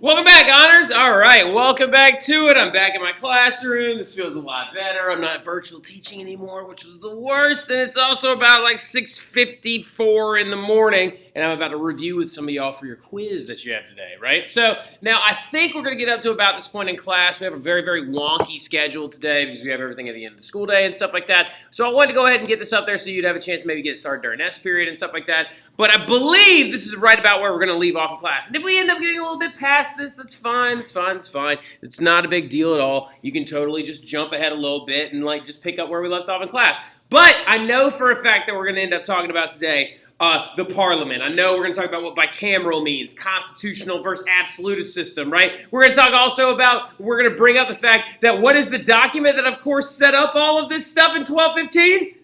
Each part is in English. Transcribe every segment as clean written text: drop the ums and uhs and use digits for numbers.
Welcome back, Honors. All right, welcome back to it. I'm back in my classroom. This feels a lot better. I'm not virtual teaching anymore, which was the worst. And it's also about like 6:54 in the morning, and I'm about to review with some of y'all for your quiz that you have today, right? So now I think we're going to get up to about this point in class. We have a very, very wonky schedule today because we have everything at the end of the school day and stuff like that. So I wanted to go ahead and get this up there so you'd have a chance to maybe get started during S period and stuff like that. But I believe this is right about where we're going to leave off in class. And if we end up getting a little bit past this, that's fine. It's fine. It's fine. It's not a big deal at all. You can totally just jump ahead a little bit and like just pick up where we left off in class. But I know for a fact that we're going to end up talking about today the Parliament. I know we're going to talk about what bicameral means, constitutional versus absolutist system, right? We're going to talk also about, we're going to bring up the fact that what is the document that, of course, set up all of this stuff in 1215?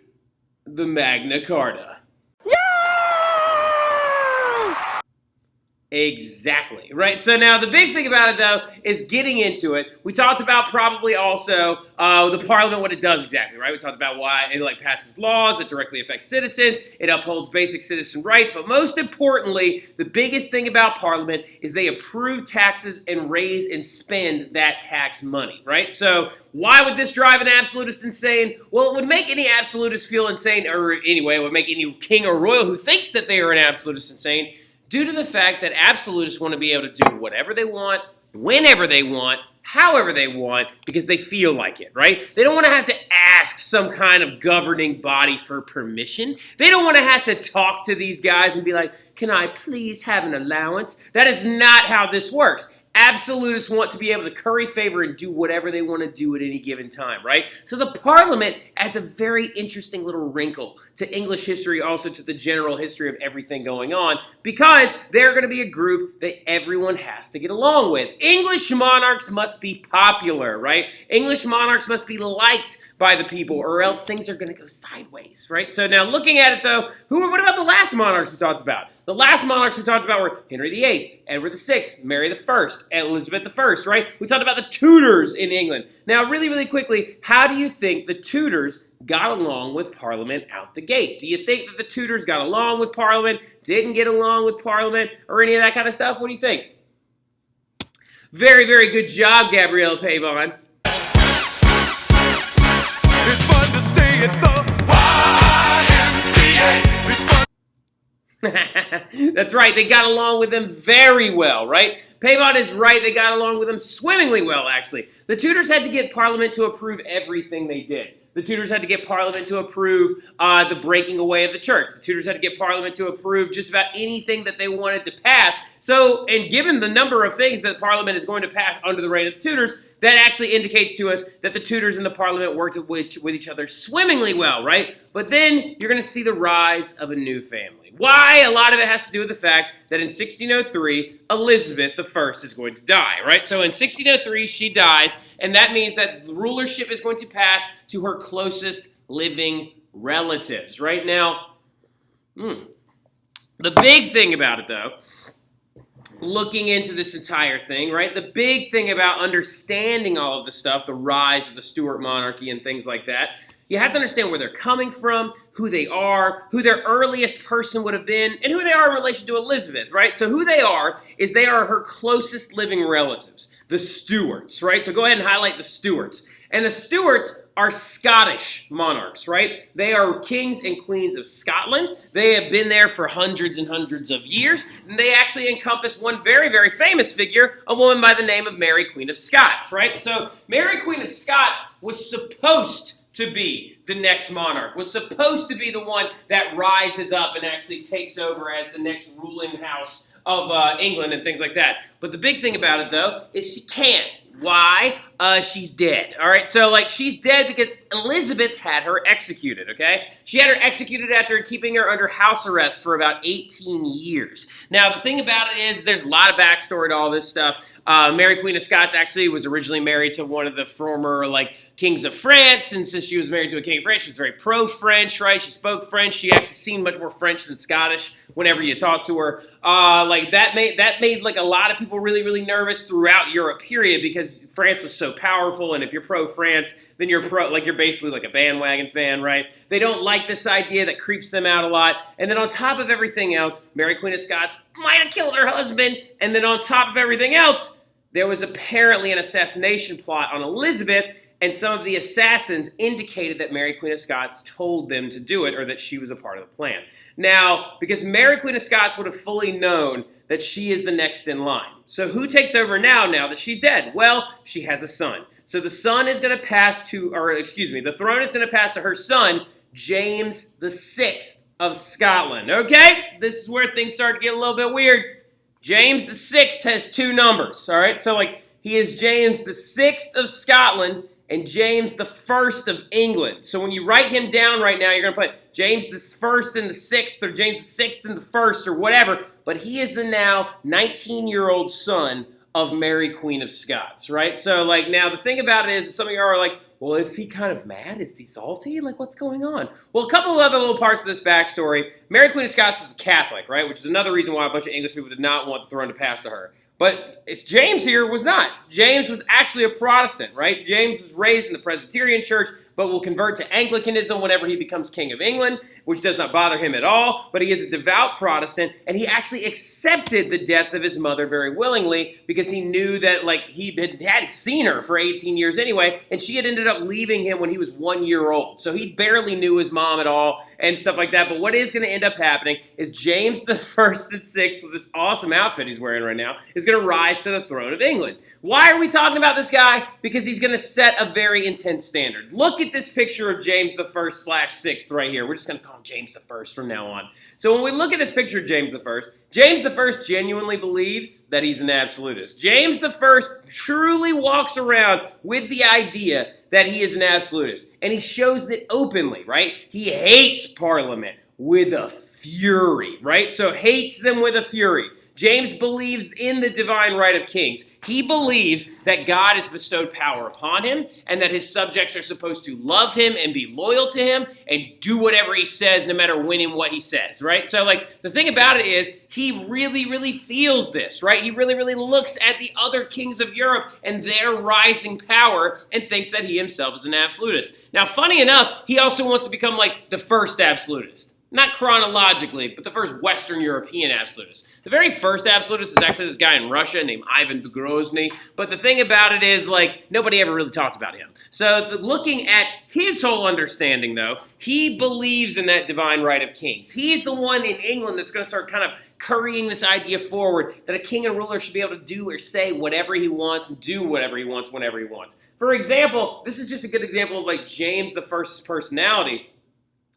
The Magna Carta. Exactly, right? So now the big thing about it, though, is getting into it. We talked about probably also the Parliament, what it does exactly, right? We talked about why it passes laws that directly affect citizens. It upholds basic citizen rights. But most importantly, the biggest thing about Parliament is they approve taxes and raise and spend that tax money, right? So why would this drive an absolutist insane? Well, it would make any absolutist feel insane, or anyway, it would make any king or royal who thinks that they are an absolutist insane, due to the fact that absolutists want to be able to do whatever they want, whenever they want, however they want, because they feel like it, right? They don't want to have to ask some kind of governing body for permission. They don't want to have to talk to these guys and be like, can I please have an allowance? That is not how this works. Absolutists want to be able to curry favor and do whatever they want to do at any given time, right? So the Parliament adds a very interesting little wrinkle to English history, also to the general history of everything going on, because they're going to be a group that everyone has to get along with. English monarchs must be popular, right? English monarchs must be liked by the people, or else things are going to go sideways, right? So now looking at it, though, what about the last monarchs we talked about? The last monarchs we talked about were Henry VIII, Edward VI, Mary I, Elizabeth I, right? We talked about the Tudors in England. Now, really, really quickly, how do you think the Tudors got along with Parliament out the gate? Do you think that the Tudors got along with Parliament, didn't get along with Parliament, or any of that kind of stuff? What do you think? Very, very good job, Gabrielle Pavon. It's fun to stay at the YMCA. It's fun. That's right, they got along with them very well, right? Pavon is right, they got along with them swimmingly well, actually. The Tudors had to get Parliament to approve everything they did. The Tudors had to get Parliament to approve the breaking away of the church. The Tudors had to get Parliament to approve just about anything that they wanted to pass. So, and given the number of things that Parliament is going to pass under the reign of the Tudors, that actually indicates to us that the Tudors and the Parliament worked with each other swimmingly well, right? But then you're going to see the rise of a new family. Why? A lot of it has to do with the fact that in 1603, Elizabeth I is going to die, right? So in 1603, she dies, and that means that the rulership is going to pass to her closest living relatives. Right now, the big thing about it, though, looking into this entire thing, right? The big thing about understanding all of the stuff, the rise of the Stuart monarchy and things like that, you have to understand where they're coming from, who they are, who their earliest person would have been, and who they are in relation to Elizabeth, right? So who they are is they are her closest living relatives, the Stewards, right? So go ahead and highlight the Stewards. And the Stewards are Scottish monarchs, right? They are kings and queens of Scotland. They have been there for hundreds and hundreds of years, and they actually encompass one very, very famous figure, a woman by the name of Mary, Queen of Scots, right? So Mary, Queen of Scots was supposed to be the next monarch, was supposed to be the one that rises up and actually takes over as the next ruling house of England and things like that. But the big thing about it, though, is she can't. Why? She's dead, all right? So, she's dead because Elizabeth had her executed, okay? She had her executed after keeping her under house arrest for about 18 years. Now, the thing about it is there's a lot of backstory to all this stuff. Mary, Queen of Scots, actually was originally married to one of the former, kings of France, and since she was married to a king of France, she was very pro-French, right? She spoke French. She actually seemed much more French than Scottish whenever you talk to her. That made a lot of people people really, really nervous throughout Europe, period, because France was so powerful, and if you're pro-France, then you're basically like a bandwagon fan, right? They don't like this idea that creeps them out a lot. And then on top of everything else, Mary Queen of Scots might have killed her husband. And then on top of everything else, there was apparently an assassination plot on Elizabeth, and some of the assassins indicated that Mary Queen of Scots told them to do it, or that she was a part of the plan. Now, because Mary Queen of Scots would have fully known that she is the next in line. So who takes over now that she's dead? Well, she has a son. So the son is going to pass to, the throne is going to pass to her son, James VI of Scotland. Okay? This is where things start to get a little bit weird. James VI has two numbers, all right? So, he is James VI of Scotland and James I of England. So when you write him down right now, you're going to put James I and the 6th, or James VI and the 1st, or whatever. But he is the now 19-year-old son of Mary Queen of Scots, right? So, now the thing about it is, some of you are like, well, is he kind of mad? Is he salty? What's going on? Well, a couple of other little parts of this backstory. Mary Queen of Scots was a Catholic, right? Which is another reason why a bunch of English people did not want the throne to pass to her. But James here was not. James was actually a Protestant, right? James was raised in the Presbyterian Church, but will convert to Anglicanism whenever he becomes King of England, which does not bother him at all. But he is a devout Protestant, and he actually accepted the death of his mother very willingly because he knew that he hadn't seen her for 18 years anyway, and she had ended up leaving him when he was 1 year old. So he barely knew his mom at all and stuff like that. But what is going to end up happening is James I and VI, with this awesome outfit he's wearing right now, is going to rise to the throne of England. Why are we talking about this guy? Because he's going to set a very intense standard. Look at this picture of James I/6 right here. We're just going to call him James I from now on. So when we look at this picture of James I genuinely believes that he's an absolutist. James I truly walks around with the idea that he is an absolutist. And he shows that openly, right? He hates Parliament with a fury, right? So hates them with a fury. James believes in the divine right of kings. He believes that God has bestowed power upon him and that his subjects are supposed to love him and be loyal to him and do whatever he says no matter when and what he says, right? So the thing about it is he really, really feels this, right? He really, really looks at the other kings of Europe and their rising power and thinks that he himself is an absolutist. Now, funny enough, he also wants to become the first absolutist. Not chronologically, but the first Western European absolutist. The very first absolutist is actually this guy in Russia named Ivan Grozny. But the thing about it is, nobody ever really talks about him. So looking at his whole understanding, though, he believes in that divine right of kings. He's the one in England that's going to start kind of currying this idea forward that a king and ruler should be able to do or say whatever he wants and do whatever he wants whenever he wants. For example, this is just a good example of James I's personality.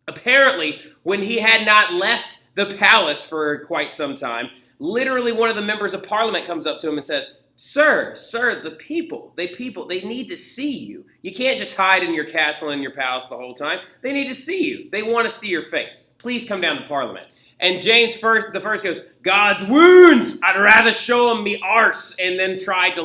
Apparently, when he had not left the palace for quite some time, literally one of the members of parliament comes up to him and says, Sir, the people, they need to see you. You can't just hide in your castle and your palace the whole time. They need to see you. They want to see your face. Please come down to Parliament. And James the first goes, God's wounds! I'd rather show him me arse, and then tried to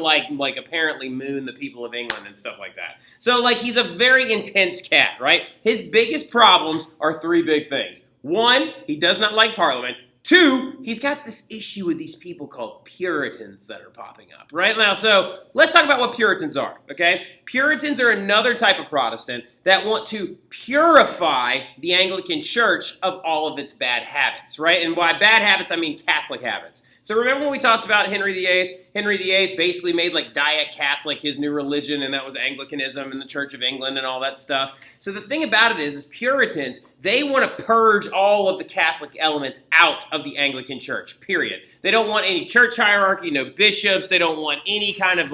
apparently moon the people of England and stuff like that. So he's a very intense cat, right? His biggest problems are three big things. One, he does not like Parliament. Two, he's got this issue with these people called Puritans that are popping up right now. So let's talk about what Puritans are, okay? Puritans are another type of Protestant that want to purify the Anglican Church of all of its bad habits, right? And by bad habits, I mean Catholic habits. So remember when we talked about Henry VIII? Henry VIII basically made Diet Catholic his new religion, and that was Anglicanism and the Church of England and all that stuff. So the thing about it is Puritans, they want to purge all of the Catholic elements out of the Anglican Church, period. They don't want any church hierarchy, no bishops. They don't want any kind of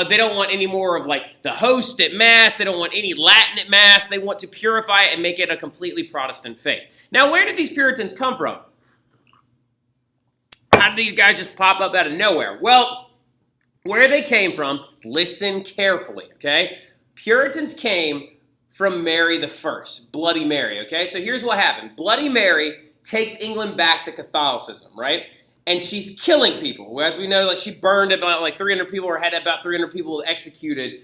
they don't want any more of the host at Mass. They don't want any Latin at Mass. They want to purify it and make it a completely Protestant faith. Now, where did these Puritans come from? How did these guys just pop up out of nowhere? Well, where they came from, listen carefully, okay? Puritans came from Mary I, Bloody Mary, okay? So here's what happened. Bloody Mary takes England back to Catholicism, right? And she's killing people. As we know, she burned about 300 people, or had about 300 people executed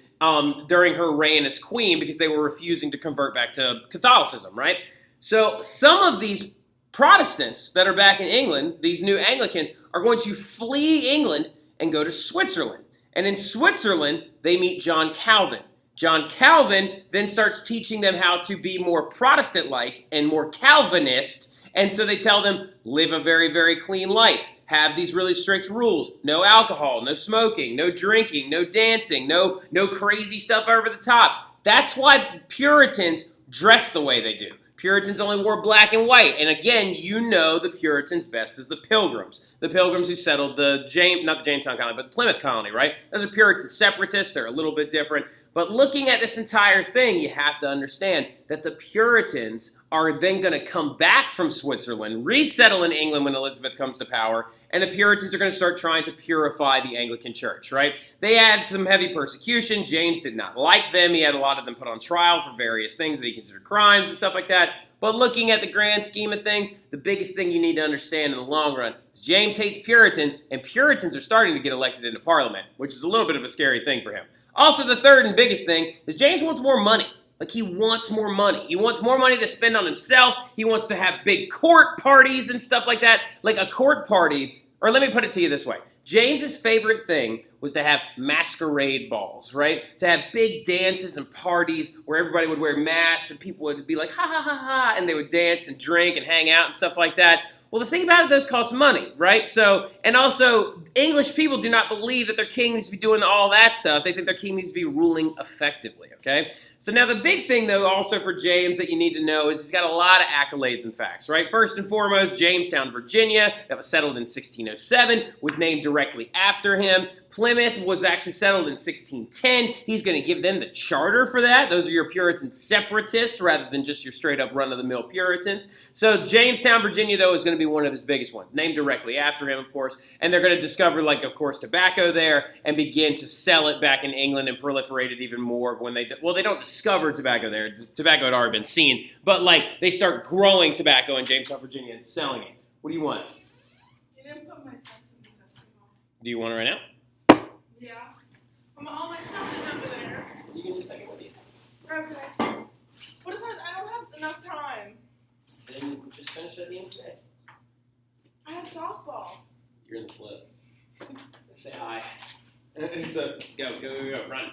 during her reign as queen because they were refusing to convert back to Catholicism, right? So some of these Protestants that are back in England, these new Anglicans, are going to flee England and go to Switzerland. And in Switzerland, they meet John Calvin. John Calvin then starts teaching them how to be more Protestant-like and more Calvinist. And so they tell them, live a very, very clean life. Have these really strict rules. No alcohol, no smoking, no drinking, no dancing, no crazy stuff over the top. That's why Puritans dress the way they do. Puritans only wore black and white. And again, you know the Puritans best as the Pilgrims. The Pilgrims who settled not the Jamestown colony, but the Plymouth colony, right? Those are Puritan separatists. They're a little bit different. But looking at this entire thing, you have to understand that the Puritans are then going to come back from Switzerland, resettle in England when Elizabeth comes to power, and the Puritans are going to start trying to purify the Anglican Church, right? They had some heavy persecution. James did not like them. He had a lot of them put on trial for various things that he considered crimes and stuff like that. But looking at the grand scheme of things, the biggest thing you need to understand in the long run is James hates Puritans, and Puritans are starting to get elected into Parliament, which is a little bit of a scary thing for him. Also, the third and biggest thing is James wants more money. Like, he wants more money. He wants more money to spend on himself. He wants to have big court parties and stuff like that. Like a court party, or let me put it to you this way. James's favorite thing was to have masquerade balls, right? To have big dances and parties where everybody would wear masks and people would be like, ha, ha, ha, ha, and they would dance and drink and hang out and stuff like that. Well, the thing about it, those cost money, right? So, and also, English people do not believe that their king needs to be doing all that stuff. They think their king needs to be ruling effectively, okay? So now the big thing, though, also for James that you need to know is he's got a lot of accolades and facts, right? First and foremost, Jamestown, Virginia, that was settled in 1607, was named directly after him. Plymouth was actually settled in 1610. He's going to give them the charter for that. Those are your Puritan separatists rather than just your straight-up run-of-the-mill Puritans. So Jamestown, Virginia, though, is going to be one of his biggest ones, named directly after him, of course, and they're going to discover, like, of course, tobacco there and begin to sell it back in England and proliferate it even more when they don't discover tobacco there. Tobacco had already been seen, but, like, they start growing tobacco in Jamestown, Virginia and selling it. What do you want? You didn't put my testing on. Do you want it right now? Yeah. All my stuff is over there. You can just take it with you. Okay. What if I don't have enough time? Then just finish it at the end of the day. I have softball. You're in the flip. Let's say hi. So, go, run.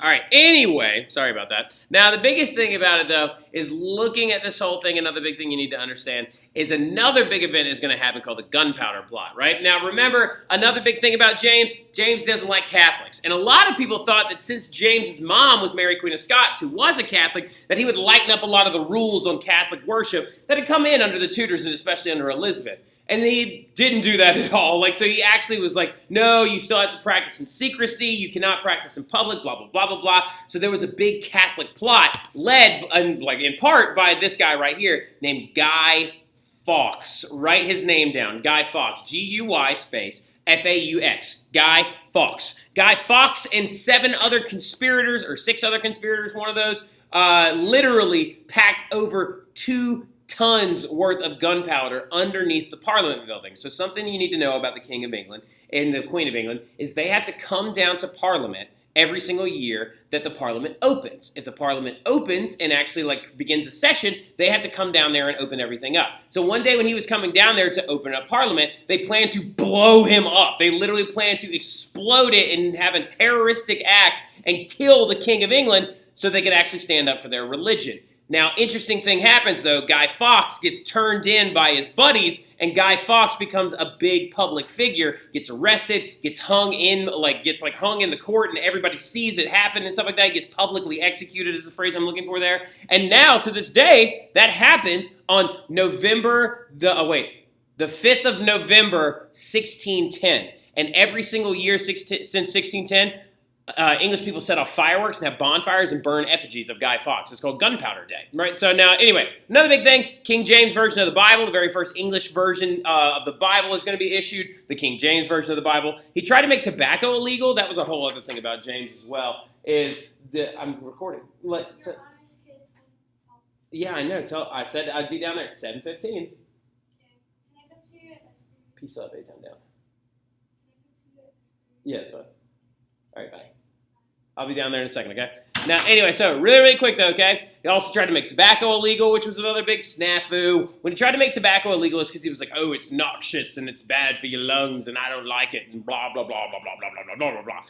All right, anyway, sorry about that. Now, the biggest thing about it, though, is looking at this whole thing, another big thing you need to understand is another big event is going to happen called the Gunpowder Plot, right? Now, remember, another big thing about James doesn't like Catholics. And a lot of people thought that since James's mom was Mary Queen of Scots, who was a Catholic, that he would lighten up a lot of the rules on Catholic worship that had come in under the Tudors and especially under Elizabeth. And he didn't do that at all. Like, so he actually was like, no, you still have to practice in secrecy. You cannot practice in public, blah, blah, blah, blah, blah. So there was a big Catholic plot led, in part by this guy right here named Guy Fawkes. Write his name down, Guy Fawkes, G-U-Y space F-A-U-X, Guy Fawkes. Guy Fawkes and 6 other conspirators, one of those, literally packed over 2 tons worth of gunpowder underneath the Parliament building. So something you need to know about the King of England and the Queen of England is they have to come down to Parliament every single year that the Parliament opens. If the Parliament opens and actually begins a session, they have to come down there and open everything up. So one day when he was coming down there to open up Parliament, they planned to blow him up. They literally planned to explode it and have a terroristic act and kill the King of England so they could actually stand up for their religion. Now, interesting thing happens, though. Guy Fawkes gets turned in by his buddies, and Guy Fawkes becomes a big public figure, gets arrested, gets hung in the court, and everybody sees it happen and stuff like that. He gets publicly executed is the phrase I'm looking for there. And now, to this day, that happened on the 5th of November, 1610. And every single year since 1610, English people set off fireworks and have bonfires and burn effigies of Guy Fawkes. It's called Gunpowder Day, right? So now, anyway, another big thing, King James Version of the Bible, the very first English version of the Bible is going to be issued, the King James Version of the Bible. He tried to make tobacco illegal. That was a whole other thing about James as well, I'm recording. Yeah, I know. I said I'd be down there at 7:15. Okay. Can I come see you at SB? Peace out, A-Town down. Yeah, that's fine. All right, bye. I'll be down there in a second, okay? Now, anyway, so really quick though, okay? He also tried to make tobacco illegal, which was another big snafu. When he tried to make tobacco illegal, it's because he was like, oh, it's noxious and it's bad for your lungs and I don't like it and blah, blah, blah, blah, blah, blah, blah, blah, blah, blah.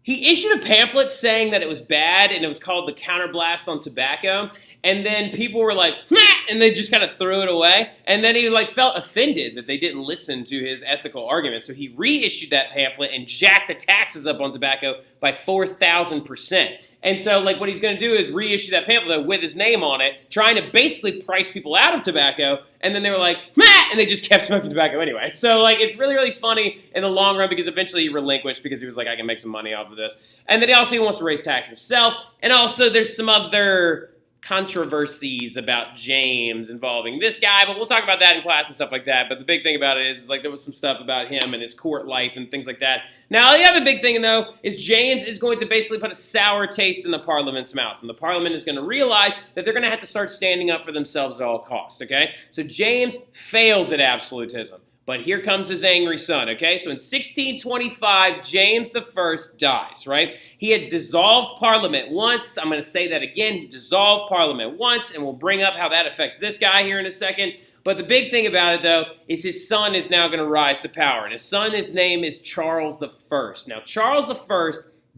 He issued a pamphlet saying that it was bad and it was called the Counterblast on Tobacco. And then people were like, meh, and they just kind of threw it away. And then he like felt offended that they didn't listen to his ethical argument. So he reissued that pamphlet and jacked the taxes up on tobacco by 4,000%. And so like what he's going to do is reissue that pamphlet with his name on it, trying to basically price people out of tobacco. And then they were like, meh, and they just kept smoking tobacco anyway. So like it's really, really funny in the long run because eventually he relinquished because he was like, I can make some money off of this. And then he also wants to raise tax himself. And also there's some other controversies about James involving this guy, but we'll talk about that in class and stuff like that. But the big thing about it is like there was some stuff about him and his court life and things like that. Now, the other big thing, though, is James is going to basically put a sour taste in the Parliament's mouth, and the Parliament is going to realize that they're going to have to start standing up for themselves at all costs, okay? So James fails at absolutism. But here comes his angry son, okay? So in 1625, James I dies, right? He had dissolved Parliament once. I'm going to say that again. He dissolved Parliament once, and we'll bring up how that affects this guy here in a second. But the big thing about it, though, is his son is now going to rise to power. And his name is Charles I. Now, Charles I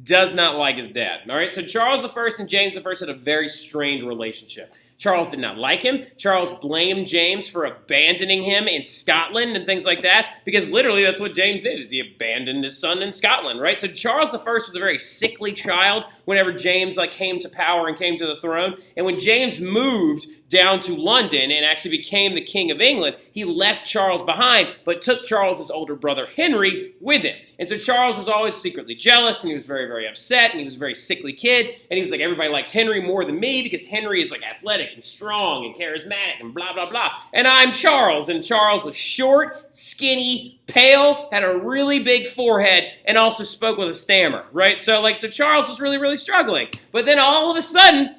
does not like his dad, all right? So Charles I and James I had a very strained relationship. Charles did not like him. Charles blamed James for abandoning him in Scotland and things like that, because literally that's what James did, is he abandoned his son in Scotland, right? So Charles I was a very sickly child whenever James came to power and came to the throne. And when James moved down to London and actually became the King of England, he left Charles behind, but took Charles's older brother Henry with him. And so Charles was always secretly jealous, and he was very, very upset, and he was a very sickly kid, and he was like, everybody likes Henry more than me because Henry is like athletic and strong and charismatic and blah, blah, blah. And I'm Charles, and Charles was short, skinny, pale, had a really big forehead, and also spoke with a stammer, right? So Charles was really, really struggling. But then all of a sudden,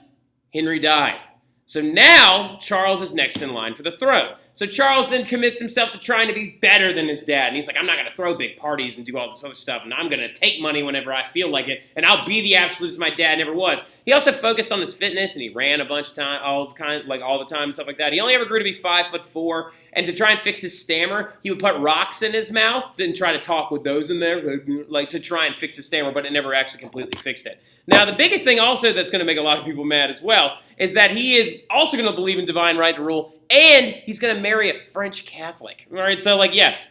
Henry died. So now, Charles is next in line for the throne. So Charles then commits himself to trying to be better than his dad. And he's like, I'm not going to throw big parties and do all this other stuff, and I'm going to take money whenever I feel like it, and I'll be the absolute my dad never was. He also focused on his fitness, and he ran a bunch of time, all the time, and stuff like that. He only ever grew to be 5'4", and to try and fix his stammer, he would put rocks in his mouth and try to talk with those in there, to try and fix his stammer, but it never actually completely fixed it. Now, the biggest thing also that's going to make a lot of people mad as well is that he is also going to believe in divine right to rule, and he's going to marry a French Catholic. All right, so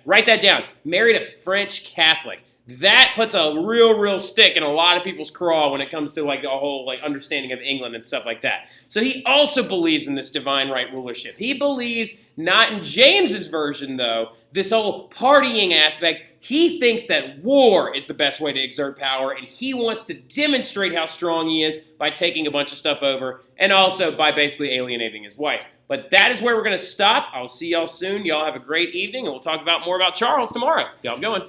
write that down. Married a French Catholic. That puts a real stick in a lot of people's craw when it comes to the whole understanding of England and stuff like that. So he also believes in this divine right rulership. He believes, not in James's version though, this whole partying aspect. He thinks that war is the best way to exert power, and he wants to demonstrate how strong he is by taking a bunch of stuff over, and also by basically alienating his wife. But that is where we're going to stop. I'll see y'all soon. Y'all have a great evening, and we'll talk more about Charles tomorrow. Y'all have a good one.